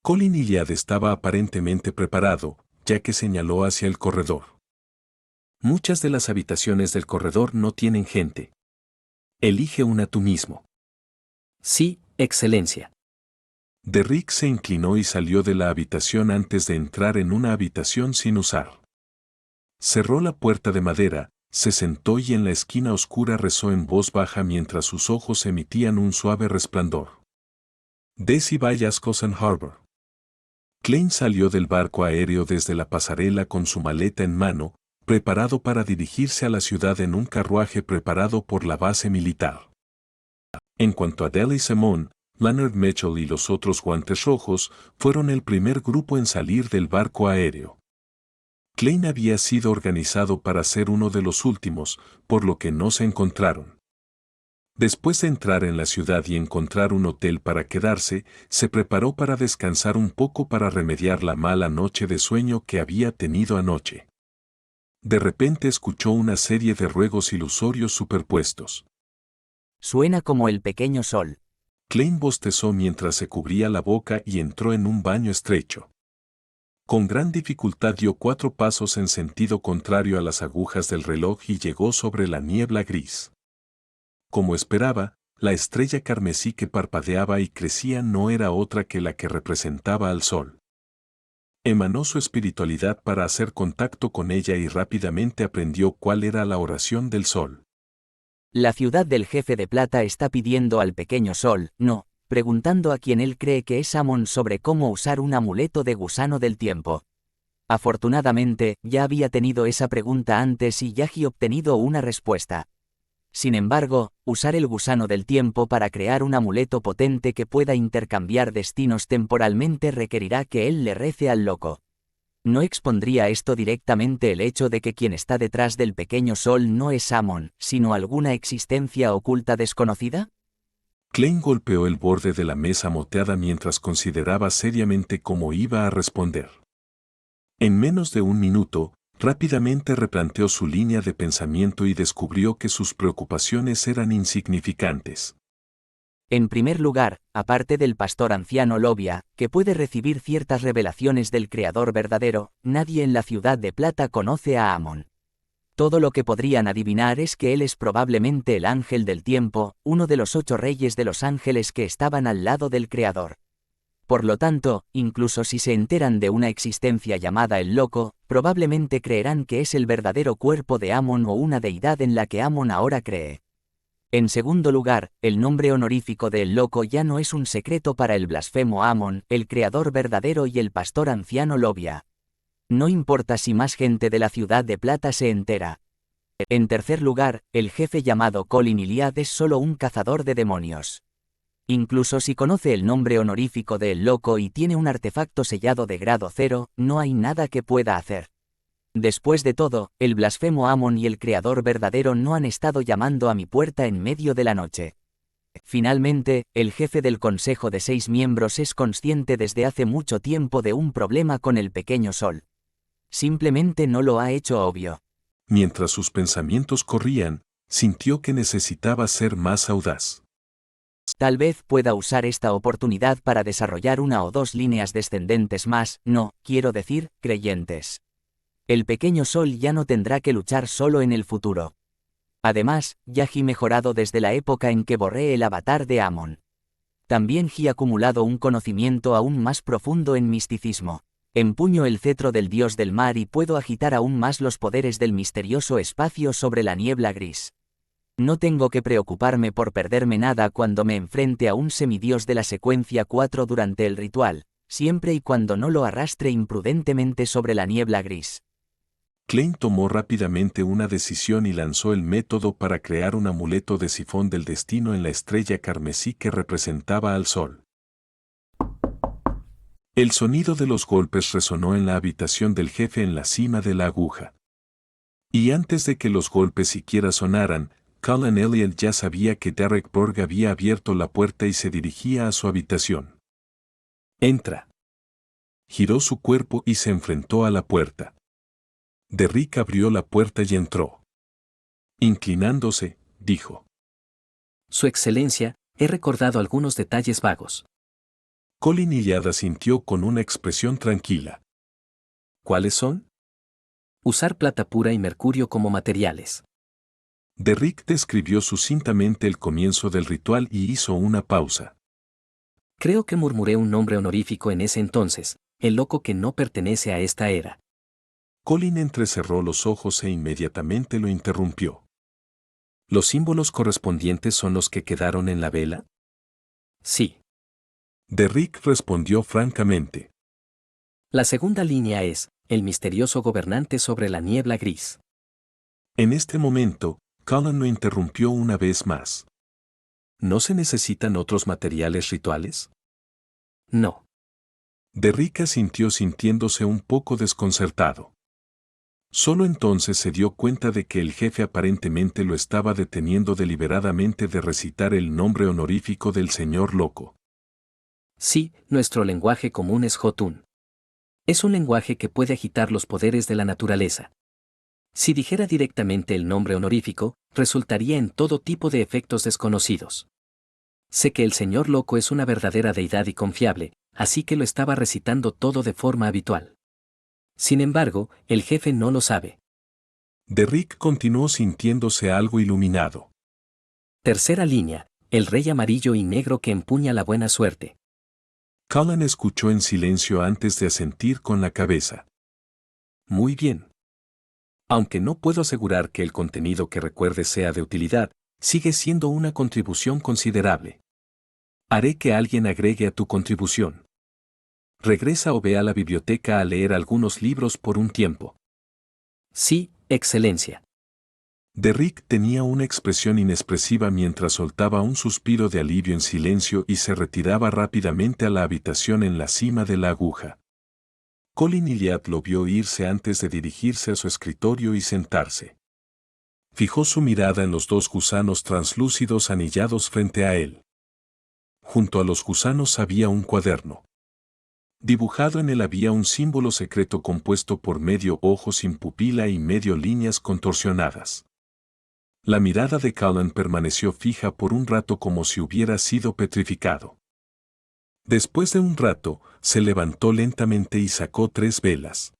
Colin Iliad estaba aparentemente preparado, ya que señaló hacia el corredor. Muchas de las habitaciones del corredor no tienen gente. Elige una tú mismo. Sí, Excelencia. Derrick se inclinó y salió de la habitación antes de entrar en una habitación sin usar. Cerró la puerta de madera, se sentó y en la esquina oscura rezó en voz baja mientras sus ojos emitían un suave resplandor. Desi Bayas Cozen Harbor. Klein salió del barco aéreo desde la pasarela con su maleta en mano, preparado para dirigirse a la ciudad en un carruaje preparado por la base militar. En cuanto a Deli Simon, Leonard Mitchell y los otros guantes rojos fueron el primer grupo en salir del barco aéreo. Klein había sido organizado para ser uno de los últimos, por lo que no se encontraron. Después de entrar en la ciudad y encontrar un hotel para quedarse, se preparó para descansar un poco para remediar la mala noche de sueño que había tenido anoche. De repente escuchó una serie de ruegos ilusorios superpuestos. Suena como el pequeño sol. Klein bostezó mientras se cubría la boca y entró en un baño estrecho. Con gran dificultad dio 4 pasos en sentido contrario a las agujas del reloj y llegó sobre la niebla gris. Como esperaba, la estrella carmesí que parpadeaba y crecía no era otra que la que representaba al sol. Emanó su espiritualidad para hacer contacto con ella y rápidamente aprendió cuál era la oración del sol. La ciudad del jefe de plata está pidiendo al pequeño sol, no, preguntando a quien él cree que es Amon sobre cómo usar un amuleto de gusano del tiempo. Afortunadamente, ya había tenido esa pregunta antes y Yaji obtenido una respuesta. Sin embargo, usar el gusano del tiempo para crear un amuleto potente que pueda intercambiar destinos temporalmente requerirá que él le rece al loco. ¿No expondría esto directamente el hecho de que quien está detrás del pequeño sol no es Amon, sino alguna existencia oculta desconocida? Klein golpeó el borde de la mesa moteada mientras consideraba seriamente cómo iba a responder. En menos de un minuto, rápidamente replanteó su línea de pensamiento y descubrió que sus preocupaciones eran insignificantes. En primer lugar, aparte del pastor anciano Lobia, que puede recibir ciertas revelaciones del Creador verdadero, nadie en la ciudad de Plata conoce a Amon. Todo lo que podrían adivinar es que él es probablemente el ángel del tiempo, uno de los 8 reyes de los ángeles que estaban al lado del Creador. Por lo tanto, incluso si se enteran de una existencia llamada el Loco, probablemente creerán que es el verdadero cuerpo de Amon o una deidad en la que Amon ahora cree. En segundo lugar, el nombre honorífico de El Loco ya no es un secreto para el blasfemo Amon, el creador verdadero y el pastor anciano Lobia. No importa si más gente de la ciudad de Plata se entera. En tercer lugar, el jefe llamado Colin Iliad es solo un cazador de demonios. Incluso si conoce el nombre honorífico de El Loco y tiene un artefacto sellado de grado 0, no hay nada que pueda hacer. Después de todo, el blasfemo Amon y el creador verdadero no han estado llamando a mi puerta en medio de la noche. Finalmente, el jefe del consejo de 6 miembros es consciente desde hace mucho tiempo de un problema con el pequeño sol. Simplemente no lo ha hecho obvio. Mientras sus pensamientos corrían, sintió que necesitaba ser más audaz. Tal vez pueda usar esta oportunidad para desarrollar 1 o 2 líneas descendentes más, no, quiero decir, creyentes. El pequeño sol ya no tendrá que luchar solo en el futuro. Además, ya he mejorado desde la época en que borré el avatar de Amon. También he acumulado un conocimiento aún más profundo en misticismo. Empuño el cetro del dios del mar y puedo agitar aún más los poderes del misterioso espacio sobre la niebla gris. No tengo que preocuparme por perderme nada cuando me enfrente a un semidios de la secuencia 4 durante el ritual, siempre y cuando no lo arrastre imprudentemente sobre la niebla gris. Klein tomó rápidamente una decisión y lanzó el método para crear un amuleto de sifón del destino en la estrella carmesí que representaba al sol. El sonido de los golpes resonó en la habitación del jefe en la cima de la aguja. Y antes de que los golpes siquiera sonaran, Cullen Elliot ya sabía que Derek Borg había abierto la puerta y se dirigía a su habitación. «Entra». Giró su cuerpo y se enfrentó a la puerta. Derrick abrió la puerta y entró. Inclinándose, dijo: Su Excelencia, he recordado algunos detalles vagos. Colin Iliad asintió con una expresión tranquila. ¿Cuáles son? Usar plata pura y mercurio como materiales. Derrick describió sucintamente el comienzo del ritual y hizo una pausa. Creo que murmuré un nombre honorífico en ese entonces, el loco que no pertenece a esta era. Colin entrecerró los ojos e inmediatamente lo interrumpió. ¿Los símbolos correspondientes son los que quedaron en la vela? Sí. Derrick respondió francamente. La segunda línea es, el misterioso gobernante sobre la niebla gris. En este momento, Cullen lo interrumpió una vez más. ¿No se necesitan otros materiales rituales? No. Derrick asintió sintiéndose un poco desconcertado. Solo entonces se dio cuenta de que el jefe aparentemente lo estaba deteniendo deliberadamente de recitar el nombre honorífico del señor loco. Sí, nuestro lenguaje común es Jotun. Es un lenguaje que puede agitar los poderes de la naturaleza. Si dijera directamente el nombre honorífico, resultaría en todo tipo de efectos desconocidos. Sé que el señor loco es una verdadera deidad y confiable, así que lo estaba recitando todo de forma habitual. Sin embargo, el jefe no lo sabe. Derrick continuó sintiéndose algo iluminado. Tercera línea, el rey amarillo y negro que empuña la buena suerte. Cullen escuchó en silencio antes de asentir con la cabeza. Muy bien. Aunque no puedo asegurar que el contenido que recuerde sea de utilidad, sigue siendo una contribución considerable. Haré que alguien agregue a tu contribución. Regresa o ve a la biblioteca a leer algunos libros por un tiempo. Sí, Excelencia. Derrick tenía una expresión inexpresiva mientras soltaba un suspiro de alivio en silencio y se retiraba rápidamente a la habitación en la cima de la aguja. Colin Iliad lo vio irse antes de dirigirse a su escritorio y sentarse. Fijó su mirada en los dos gusanos translúcidos anillados frente a él. Junto a los gusanos había un cuaderno. Dibujado en él había un símbolo secreto compuesto por medio ojo sin pupila y medio líneas contorsionadas. La mirada de Cullen permaneció fija por un rato como si hubiera sido petrificado. Después de un rato, se levantó lentamente y sacó 3 velas.